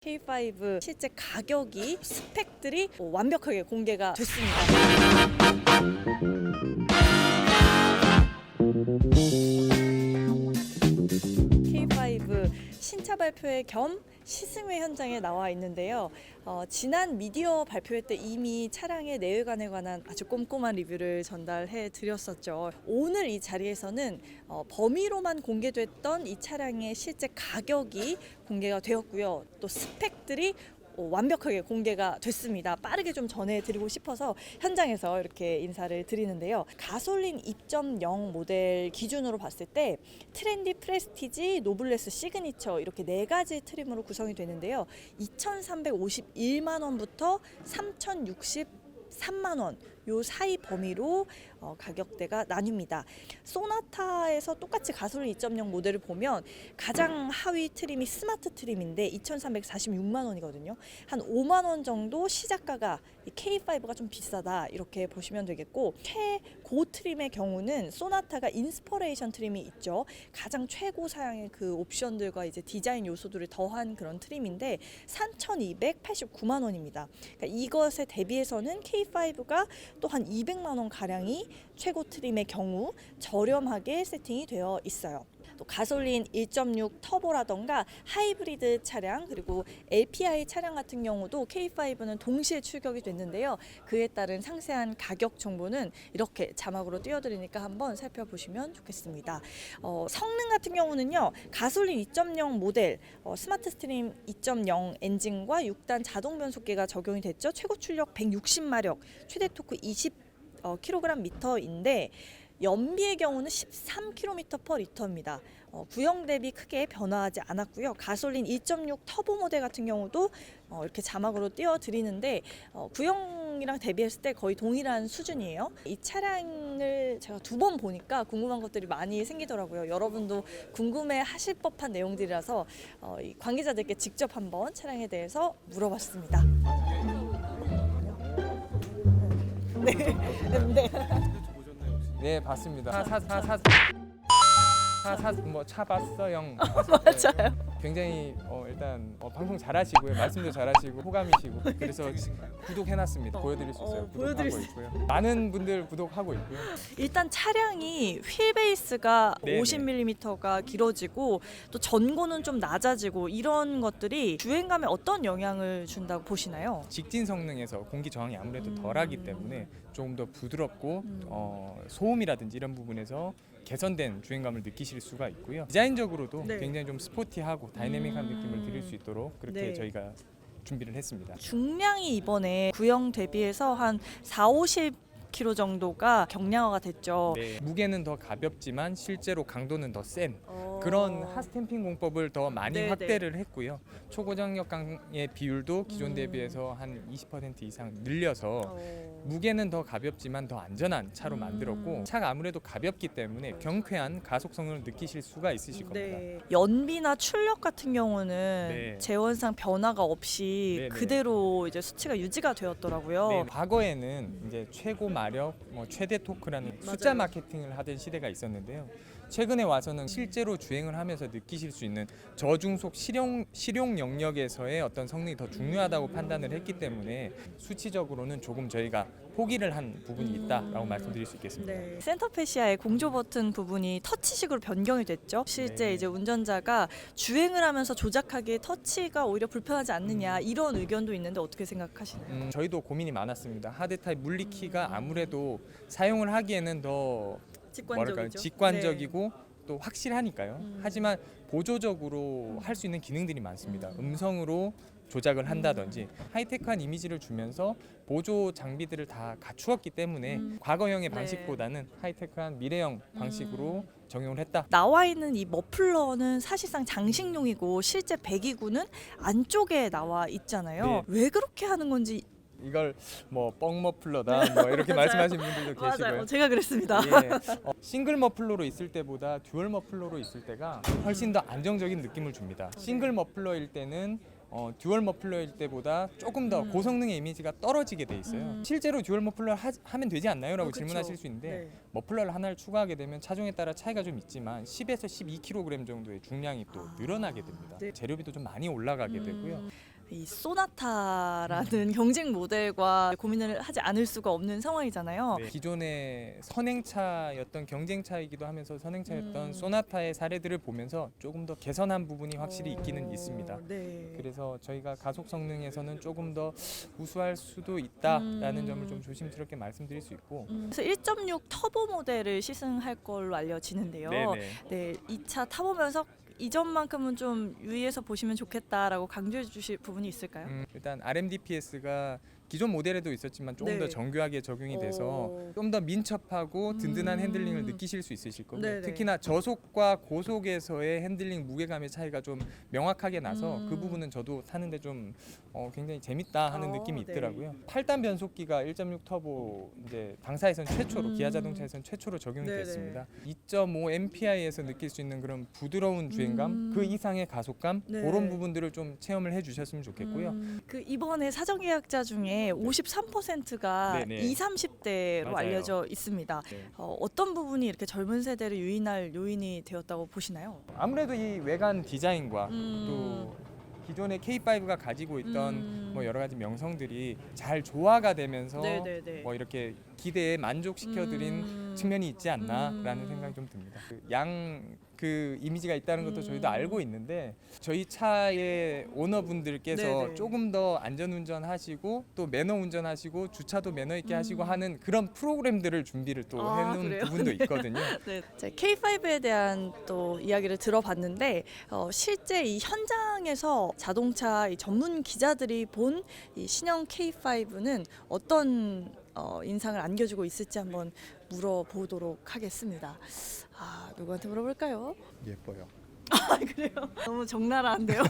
K5 실제 가격이 스펙들이 완벽하게 공개가 됐습니다. K5 신차 발표회 겸 시승회 현장에 나와 있는데요. 지난 미디어 발표회 때 이미 차량의 내외관에 관한 아주 꼼꼼한 리뷰를 전달해 드렸었죠. 오늘 이 자리에서는 범위로만 공개됐던 이 차량의 실제 가격이 공개가 되었고요. 또 스펙들이 완벽하게 공개가 됐습니다. 빠르게 좀 전해드리고 싶어서 현장에서 이렇게 인사를 드리는데요. 가솔린 2.0 모델 기준으로 봤을 때 트렌디, 프레스티지, 노블레스, 시그니처 이렇게 네 가지 트림으로 구성이 되는데요. 2,351만 원부터 3,063만 원 요 사이 범위로 가격대가 나뉩니다. 소나타에서 똑같이 가솔린 2.0 모델을 보면 가장 하위 트림이 스마트 트림인데 2,346만 원이거든요. 한 5만 원 정도 시작가가 이 K5가 좀 비싸다 이렇게 보시면 되겠고, 최고 트림의 경우는 소나타가 인스퍼레이션 트림이 있죠. 가장 최고 사양의 그 옵션들과 이제 디자인 요소들을 더한 그런 트림인데 3,289만 원입니다. 그러니까 이것에 대비해서는 K5가 또 한 200만 원 가량이 최고 트림의 경우 저렴하게 세팅이 되어 있어요. 또 가솔린 1.6 터보라던가 하이브리드 차량 그리고 LPI 차량 같은 경우도 K5는 동시에 출격이 됐는데요. 그에 따른 상세한 가격 정보는 이렇게 자막으로 띄워드리니까 한번 살펴보시면 좋겠습니다. 성능 같은 경우는요. 가솔린 2.0 모델 스마트 스트림 2.0 엔진과 6단 자동 변속기가 적용이 됐죠. 최고 출력 160마력, 최대 토크 20kgm인데 연비의 경우는 13km/L입니다. 구형 대비 크게 변화하지 않았고요. 가솔린 1.6 터보 모델 같은 경우도 이렇게 자막으로 띄워드리는데 구형이랑 대비했을 때 거의 동일한 수준이에요. 이 차량을 제가 두 번 보니까 궁금한 것들이 많이 생기더라고요. 여러분도 궁금해하실 법한 내용들이라서 이 관계자들께 직접 한번 차량에 대해서 물어봤습니다. 네. 네. 네, 봤습니다. 차 봤어요. 맞아요. 굉장히 일단 방송 잘하시고요, 말씀도 잘하시고 호감이시고 그래서 구독해놨습니다. 보여드릴 수 있어요. 보여드릴 구독하고 있고요. 많은 분들 구독하고 있고요. 일단 차량이 휠 베이스가 네네. 50mm가 길어지고 또 전고는 좀 낮아지고 이런 것들이 주행감에 어떤 영향을 준다고 보시나요? 직진 성능에서 공기 저항이 아무래도 덜하기 때문에 조금 더 부드럽고 소음이라든지 이런 부분에서 개선된 주행감을 느끼실 수가 있고요. 디자인적으로도 네. 굉장히 좀 스포티하고 다이내믹한 느낌을 드릴 수 있도록 그렇게 네. 저희가 준비를 했습니다. 중량이 이번에 구형 대비해서 한 40-50kg 정도가 경량화가 됐죠. 네, 무게는 더 가볍지만 실제로 강도는 더 센 그런 핫스탬핑 공법을 더 많이 네네. 확대를 했고요. 초고장력강의 비율도 기존 대비해서 한 20% 이상 늘려서 무게는 더 가볍지만 더 안전한 차로 만들었고, 차가 아무래도 가볍기 때문에 경쾌한 가속 성능을 느끼실 수가 있으실 겁니다. 네. 연비나 출력 같은 경우는 네. 제원상 변화가 없이 네네. 그대로 이제 수치가 유지가 되었더라고요. 네, 과거에는 이제 최고 마력, 최대 토크라는 숫자 맞아요. 마케팅을 하던 시대가 있었는데요. 최근에 와서는 실제로 주행을 하면서 느끼실 수 있는 저중속 실용 영역에서의 어떤 성능이 더 중요하다고 판단을 했기 때문에 수치적으로는 조금 저희가 포기를 한 부분이 있다라고 말씀드릴 수 있겠습니다. 네. 센터페시아의 공조 버튼 부분이 터치식으로 변경이 됐죠. 실제 네. 이제 운전자가 주행을 하면서 조작하기에 터치가 오히려 불편하지 않느냐 이런 의견도 있는데 어떻게 생각하시나요? 저희도 고민이 많았습니다. 하드타입 물리키가 아무래도 사용을 하기에는 더 직관적이고 또 확실하니까요. 하지만 보조적으로 할 수 있는 기능들이 많습니다. 음성으로 조작을 한다든지 하이테크한 이미지를 주면서 보조 장비들을 다 갖추었기 때문에 과거형의 네. 방식보다는 하이테크한 미래형 방식으로 적용을 했다. 나와 있는 이 머플러는 사실상 장식용이고 실제 배기구는 안쪽에 나와 있잖아요. 네. 왜 그렇게 하는 건지. 이걸 뻥 머플러다 이렇게 말씀하시는 분들도 계시고요. 맞아요. 제가 그랬습니다. 예, 싱글 머플러로 있을 때보다 듀얼 머플러로 있을 때가 훨씬 더 안정적인 느낌을 줍니다. 싱글 머플러일 때는 듀얼 머플러일 때보다 조금 더 고성능의 이미지가 떨어지게 돼 있어요. 실제로 듀얼 머플러 하면 되지 않나요? 라고 그쵸. 질문하실 수 있는데 네. 머플러를 하나를 추가하게 되면 차종에 따라 차이가 좀 있지만 10에서 12kg 정도의 중량이 또 늘어나게 됩니다. 네. 재료비도 좀 많이 올라가게 되고요. 이 소나타라는 경쟁 모델과 고민을 하지 않을 수가 없는 상황이잖아요. 네, 기존의 선행차였던 경쟁차이기도 하면서 선행차였던 소나타의 사례들을 보면서 조금 더 개선한 부분이 확실히 있기는 있습니다. 네. 그래서 저희가 가속 성능에서는 조금 더 우수할 수도 있다라는 점을 좀 조심스럽게 말씀드릴 수 있고. 그래서 1.6 터보 모델을 시승할 걸로 알려지는데요. 네네. 네, 이 차 타보면서 이 점만큼은 좀 유의해서 보시면 좋겠다라고 강조해 주실 부분이 있을까요? 일단 RMDPS가 기존 모델에도 있었지만 조금 네. 더 정교하게 적용이 돼서 오. 좀 더 민첩하고 든든한 핸들링을 느끼실 수 있으실 거고요. 네네. 특히나 저속과 고속에서의 핸들링 무게감의 차이가 좀 명확하게 나서 그 부분은 저도 타는데 좀 굉장히 재밌다 하는 느낌이 네. 있더라고요. 8단 변속기가 1.6 터보 이제 당사에선 최초로 기아 자동차에선 최초로 적용이 네네. 됐습니다. 2.5 MPI에서 느낄 수 있는 그런 부드러운 주행감, 그 이상의 가속감 네. 그런 부분들을 좀 체험을 해주셨으면 좋겠고요. 그 이번에 사전 계약자 중에 53%가 네네. 20, 30대로 맞아요. 알려져 있습니다. 네. 어떤 부분이 이렇게 젊은 세대를 유인할 요인이 되었다고 보시나요? 아무래도 이 외관 디자인과 음. 또 기존의 K5가 가지고 있던 뭐 여러 가지 명성들이 잘 조화가 되면서 네네네. 뭐 이렇게 기대에 만족시켜드린 측면이 있지 않나라는 생각이 좀 듭니다. 그 이미지가 있다는 것도 저희도 알고 있는데 저희 차의 오너분들께서 네네. 조금 더 안전운전 하시고 또 매너 운전하시고 주차도 매너 있게 하시고 하는 그런 프로그램들을 준비를 또 해놓은 그래요? 부분도 있거든요. 네. K5에 대한 또 이야기를 들어봤는데 실제 이 현장에서 자동차 이 전문 기자들이 본 이 신형 K5는 어떤 인상을 안겨주고 있을지 한번 물어보도록 하겠습니다. 누구한테 물어볼까요? 예뻐요. 그래요? 너무 적나라한데요.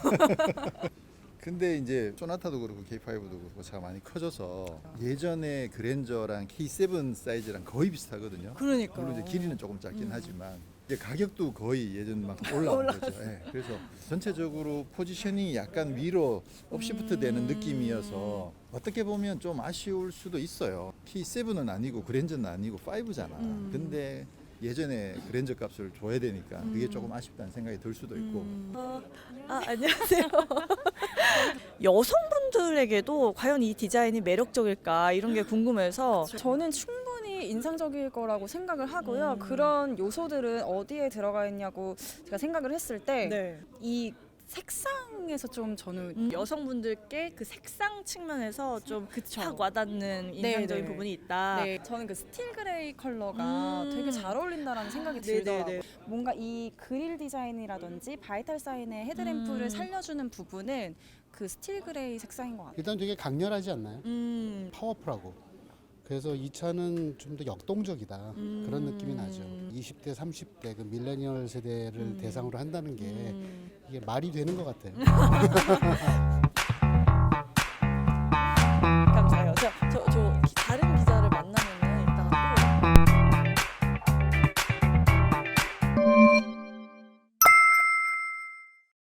근데 이제 소나타도 그렇고 K5도 그렇고 차가 많이 커져서 예전에 그랜저랑 K7 사이즈랑 거의 비슷하거든요. 그러니까요. 물론 이제 길이는 조금 짧긴 하지만 이제 가격도 거의 예전만큼 올라온 거죠. 예, 그래서 전체적으로 포지셔닝이 약간 위로 업시프트 되는 느낌이어서 어떻게 보면 좀 아쉬울 수도 있어요. K7은 아니고 그랜저는 아니고 5잖아. 근데 예전에 그랜저 값을 줘야 되니까 그게 조금 아쉽다는 생각이 들 수도 있고. 안녕하세요. 여성분들에게도 과연 이 디자인이 매력적일까 이런 게 궁금해서 저는 충분히 인상적일 거라고 생각을 하고요. 그런 요소들은 어디에 들어가 있냐고 제가 생각을 했을 때 이 색상에서 좀 저는 여성분들께 그 색상 측면에서 좀 그쵸. 확 와닿는 인상적인 네. 부분이 있다. 네, 저는 그 스틸 그레이 컬러가 되게 잘 어울린다라는 생각이 들더라고요. 뭔가 이 그릴 디자인이라든지 바이탈 사인의 헤드램프를 살려주는 부분은 그 스틸 그레이 색상인 것 같아요. 일단 되게 강렬하지 않나요? 음. 파워풀하고. 그래서 이 차는 좀 더 역동적이다 그런 느낌이 나죠. 20대, 30대 그 밀레니얼 세대를 대상으로 한다는 게 이게 말이 되는 것 같아요.